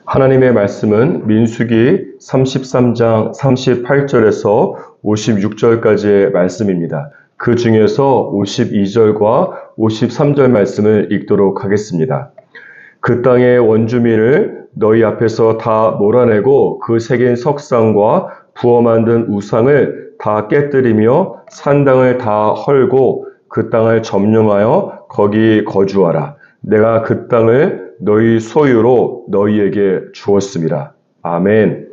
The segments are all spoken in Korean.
하나님의 말씀은 민수기 33장 38절에서 56절까지의 말씀입니다. 그 중에서 52절과 53절 말씀을 읽도록 하겠습니다. 그 땅의 원주민을 너희 앞에서 다 몰아내고 그 새긴 석상과 부어 만든 우상을 다 깨뜨리며 산당을 다 헐고 그 땅을 점령하여 거기 거주하라. 내가 그 땅을 너희 소유로 너희에게 주었습니다. 아멘.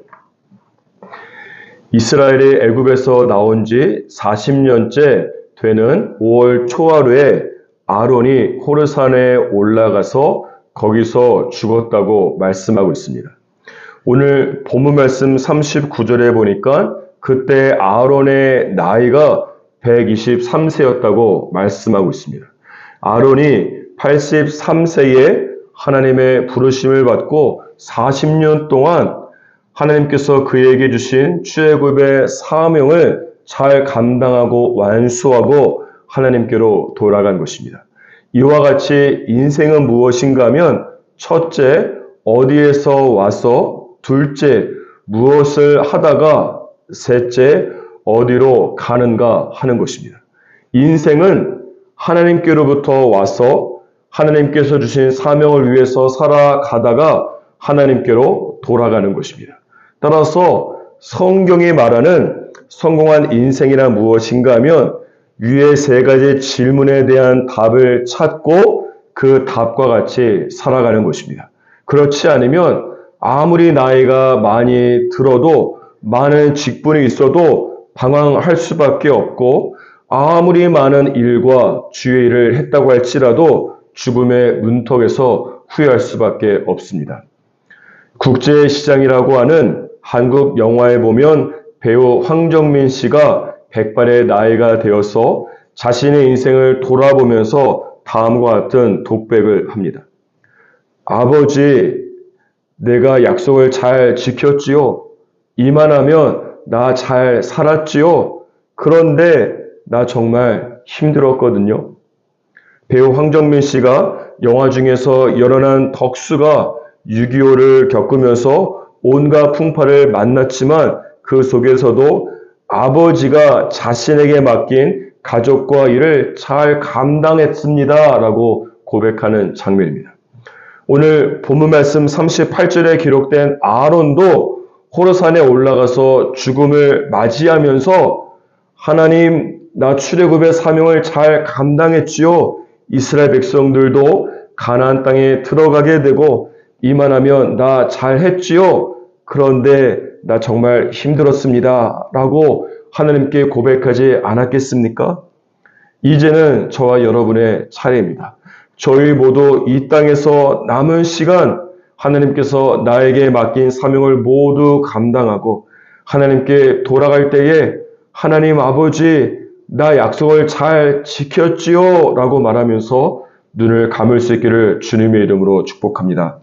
이스라엘이 애굽에서 나온 지 40년째 되는 5월 초하루에 아론이 호르산에 올라가서 거기서 죽었다고 말씀하고 있습니다. 오늘 본문 말씀 39절에 보니까 그때 아론의 나이가 123세였다고 말씀하고 있습니다. 아론이 83세에 하나님의 부르심을 받고 40년 동안 하나님께서 그에게 주신 출애굽의 사명을 잘 감당하고 완수하고 하나님께로 돌아간 것입니다. 이와 같이 인생은 무엇인가 하면 첫째, 어디에서 와서 둘째, 무엇을 하다가 셋째, 어디로 가는가 하는 것입니다. 인생은 하나님께로부터 와서 하나님께서 주신 사명을 위해서 살아가다가 하나님께로 돌아가는 것입니다. 따라서 성경이 말하는 성공한 인생이란 무엇인가 하면 위의 세 가지 질문에 대한 답을 찾고 그 답과 같이 살아가는 것입니다. 그렇지 않으면 아무리 나이가 많이 들어도 많은 직분이 있어도 방황할 수밖에 없고 아무리 많은 일과 주의 일을 했다고 할지라도 죽음의 문턱에서 후회할 수밖에 없습니다. 국제시장이라고 하는 한국 영화에 보면 배우 황정민 씨가 백발의 나이가 되어서 자신의 인생을 돌아보면서 다음과 같은 독백을 합니다. 아버지, 내가 약속을 잘 지켰지요. 이만하면 나 잘 살았지요. 그런데 나 정말 힘들었거든요. 배우 황정민 씨가 영화 중에서 일어난 덕수가 6.25를 겪으면서 온갖 풍파를 만났지만 그 속에서도 아버지가 자신에게 맡긴 가족과 일을 잘 감당했습니다. 라고 고백하는 장면입니다. 오늘 본문 말씀 38절에 기록된 아론도 호르산에 올라가서 죽음을 맞이하면서 하나님, 나 출애굽의 사명을 잘 감당했지요. 이스라엘 백성들도 가나안 땅에 들어가게 되고 이만하면 나 잘했지요. 그런데 나 정말 힘들었습니다. 라고 하나님께 고백하지 않았겠습니까? 이제는 저와 여러분의 차례입니다. 저희 모두 이 땅에서 남은 시간 하나님께서 나에게 맡긴 사명을 모두 감당하고 하나님께 돌아갈 때에 하나님 아버지, 나 약속을 잘 지켰지요 라고 말하면서 눈을 감을 수 있기를 주님의 이름으로 축복합니다.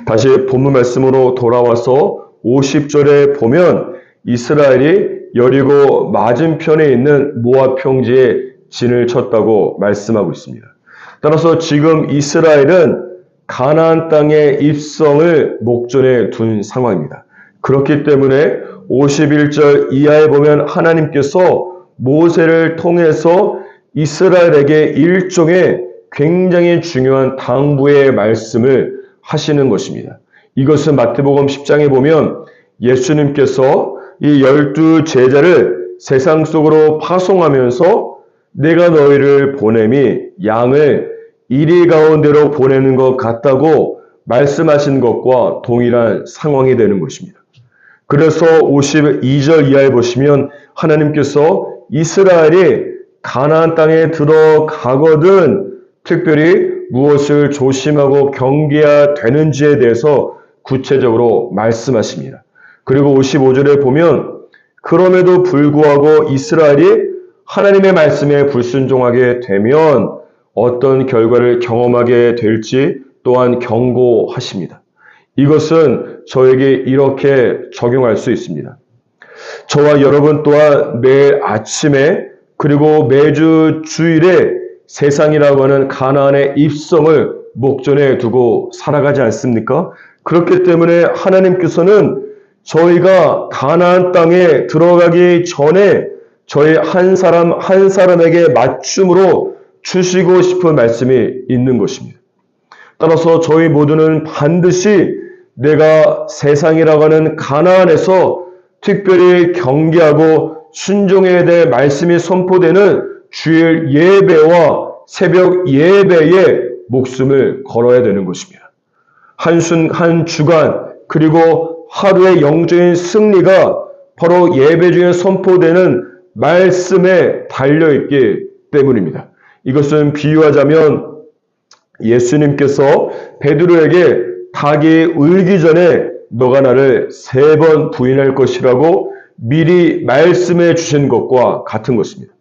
다시 본문 말씀으로 돌아와서 50절에 보면 이스라엘이 여리고 맞은편에 있는 모압 평지에 진을 쳤다고 말씀하고 있습니다. 따라서 지금 이스라엘은 가나안 땅의 입성을 목전에 둔 상황입니다. 그렇기 때문에 51절 이하에 보면 하나님께서 모세를 통해서 이스라엘에게 일종의 굉장히 중요한 당부의 말씀을 하시는 것입니다. 이것은 마태복음 10장에 보면 예수님께서 이 12 제자를 세상 속으로 파송하면서 내가 너희를 보냄이 양을 이리 가운데로 보내는 것 같다고 말씀하신 것과 동일한 상황이 되는 것입니다. 그래서 52절 이하에 보시면 하나님께서 이스라엘이 가나안 땅에 들어가거든 특별히 무엇을 조심하고 경계해야 되는지에 대해서 구체적으로 말씀하십니다. 그리고 55절에 보면 그럼에도 불구하고 이스라엘이 하나님의 말씀에 불순종하게 되면 어떤 결과를 경험하게 될지 또한 경고하십니다. 이것은 저에게 이렇게 적용할 수 있습니다. 저와 여러분 또한 매일 아침에 그리고 매주 주일에 세상이라고 하는 가나안의 입성을 목전에 두고 살아가지 않습니까? 그렇기 때문에 하나님께서는 저희가 가나안 땅에 들어가기 전에 저희 한 사람 한 사람에게 맞춤으로 주시고 싶은 말씀이 있는 것입니다. 따라서 저희 모두는 반드시 내가 세상이라고 하는 가나안에서 특별히 경계하고 순종해야 될 말씀이 선포되는 주일 예배와 새벽 예배에 목숨을 걸어야 되는 것입니다. 한 주간 그리고 하루의 영적인 승리가 바로 예배 중에 선포되는 말씀에 달려있기 때문입니다. 이것은 비유하자면 예수님께서 베드로에게 닭이 울기 전에 너가 나를 3번 부인할 것이라고 미리 말씀해 주신 것과 같은 것입니다.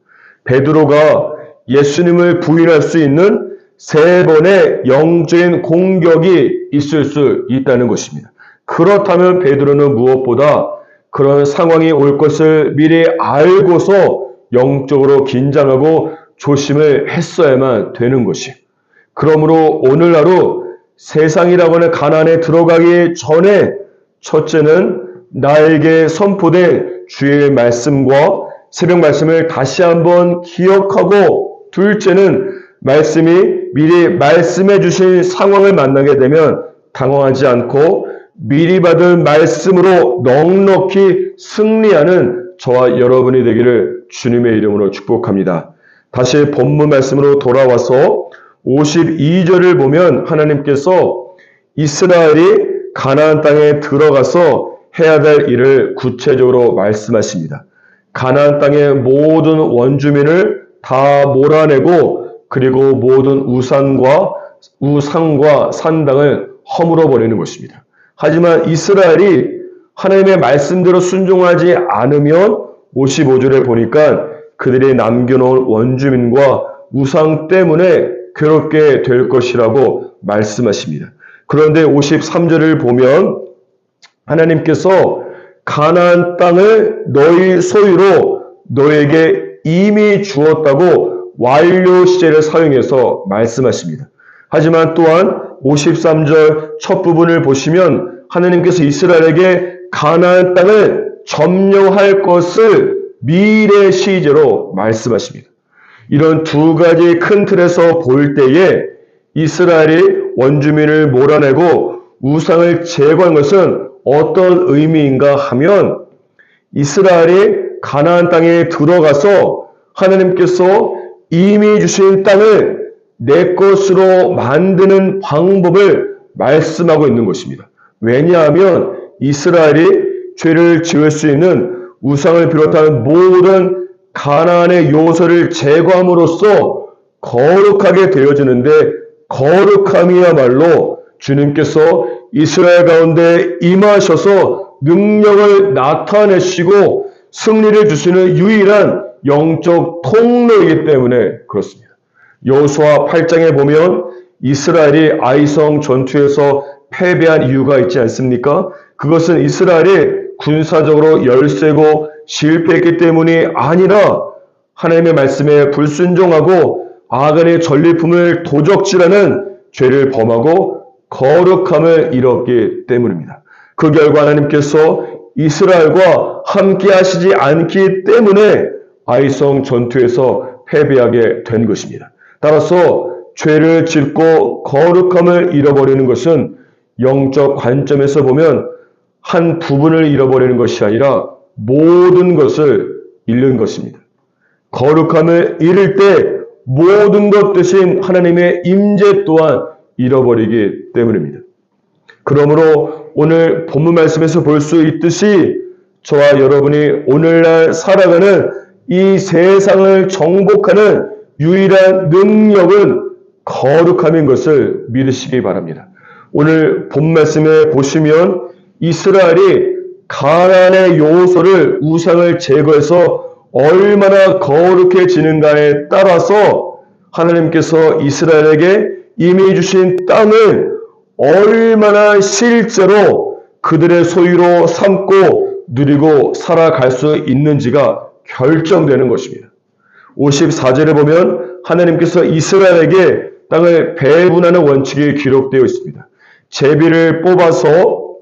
베드로가 예수님을 부인할 수 있는 3번의 영적인 공격이 있을 수 있다는 것입니다. 그렇다면 베드로는 무엇보다 그런 상황이 올 것을 미리 알고서 영적으로 긴장하고 조심을 했어야만 되는 것이. 그러므로 오늘 하루 세상이라고 하는 가나안에 들어가기 전에 첫째는 나에게 선포된 주의 말씀과 새벽 말씀을 다시 한번 기억하고, 둘째는 말씀이 미리 말씀해 주신 상황을 만나게 되면 당황하지 않고 미리 받은 말씀으로 넉넉히 승리하는 저와 여러분이 되기를 주님의 이름으로 축복합니다. 다시 본문 말씀으로 돌아와서 52절을 보면 하나님께서 이스라엘이 가나안 땅에 들어가서 해야 될 일을 구체적으로 말씀하십니다. 가나안 땅의 모든 원주민을 다 몰아내고 그리고 모든 우상과 산당을 허물어 버리는 것입니다. 하지만 이스라엘이 하나님의 말씀대로 순종하지 않으면 55절에 보니까 그들이 남겨놓은 원주민과 우상 때문에 괴롭게 될 것이라고 말씀하십니다. 그런데 53절을 보면 하나님께서 가나안 땅을 너희 소유로 너에게 이미 주었다고 완료 시제를 사용해서 말씀하십니다. 하지만 또한 53절 첫 부분을 보시면 하나님께서 이스라엘에게 가나안 땅을 점령할 것을 미래 시제로 말씀하십니다. 이런 두 가지 큰 틀에서 볼 때에 이스라엘이 원주민을 몰아내고 우상을 제거한 것은 어떤 의미인가 하면 이스라엘이 가나안 땅에 들어가서 하나님께서 이미 주신 땅을 내 것으로 만드는 방법을 말씀하고 있는 것입니다. 왜냐하면 이스라엘이 죄를 지을 수 있는 우상을 비롯한 모든 가나안의 요소를 제거함으로써 거룩하게 되어지는데, 거룩함이야말로 주님께서 이스라엘 가운데 임하셔서 능력을 나타내시고 승리를 주시는 유일한 영적 통로이기 때문에 그렇습니다. 여호수아 8장에 보면 이스라엘이 아이성 전투에서 패배한 이유가 있지 않습니까? 그것은 이스라엘이 군사적으로 열세고 실패했기 때문이 아니라 하나님의 말씀에 불순종하고 아간의 전리품을 도적질하는 죄를 범하고 거룩함을 잃었기 때문입니다. 그 결과 하나님께서 이스라엘과 함께 하시지 않기 때문에 아이성 전투에서 패배하게 된 것입니다. 따라서 죄를 짓고 거룩함을 잃어버리는 것은 영적 관점에서 보면 한 부분을 잃어버리는 것이 아니라 모든 것을 잃는 것입니다. 거룩함을 잃을 때 모든 것 대신 하나님의 임재 또한 잃어버리기 때문입니다. 그러므로 오늘 본문 말씀에서 볼 수 있듯이 저와 여러분이 오늘날 살아가는 이 세상을 정복하는 유일한 능력은 거룩함인 것을 믿으시기 바랍니다. 오늘 본 말씀에 보시면 이스라엘이 가나안의 요소를 우상을 제거해서 얼마나 거룩해지는가에 따라서 하나님께서 이스라엘에게 이미 주신 땅을 얼마나 실제로 그들의 소유로 삼고 누리고 살아갈 수 있는지가 결정되는 것입니다. 54절에 보면 하나님께서 이스라엘에게 땅을 배분하는 원칙이 기록되어 있습니다. 제비를 뽑아서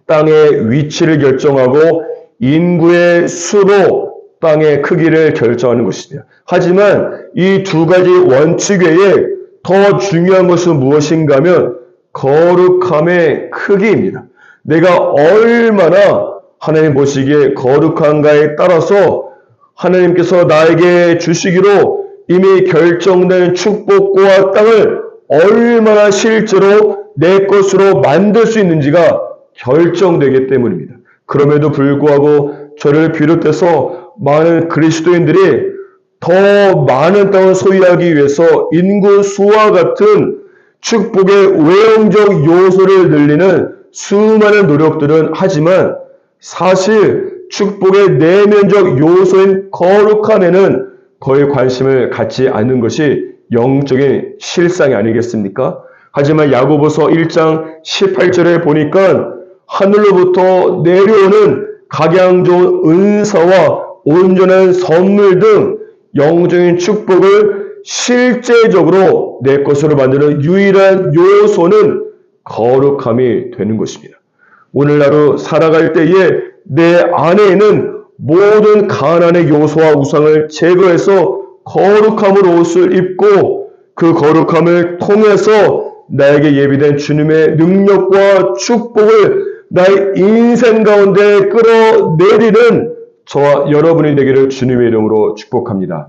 땅의 위치를 결정하고 인구의 수로 땅의 크기를 결정하는 것입니다. 하지만 이 두 가지 원칙 외에 더 중요한 것은 무엇인가 하면 거룩함의 크기입니다. 내가 얼마나 하나님 보시기에 거룩한가에 따라서 하나님께서 나에게 주시기로 이미 결정된 축복과 땅을 얼마나 실제로 내 것으로 만들 수 있는지가 결정되기 때문입니다. 그럼에도 불구하고 저를 비롯해서 많은 그리스도인들이 더 많은 땅을 소유하기 위해서 인구 수와 같은 축복의 외형적 요소를 늘리는 수많은 노력들은 하지만 사실 축복의 내면적 요소인 거룩함에는 거의 관심을 갖지 않는 것이 영적인 실상이 아니겠습니까? 하지만 야고보서 1장 18절에 보니까 하늘로부터 내려오는 각양 좋은 은사와 온전한 선물 등 영적인 축복을 실제적으로 내 것으로 만드는 유일한 요소는 거룩함이 되는 것입니다. 오늘 하루 살아갈 때에 내 안에 있는 모든 가난의 요소와 우상을 제거해서 거룩함으로 옷을 입고 그 거룩함을 통해서 나에게 예비된 주님의 능력과 축복을 나의 인생 가운데 끌어내리는 저와 여러분이 되기를 주님의 이름으로 축복합니다.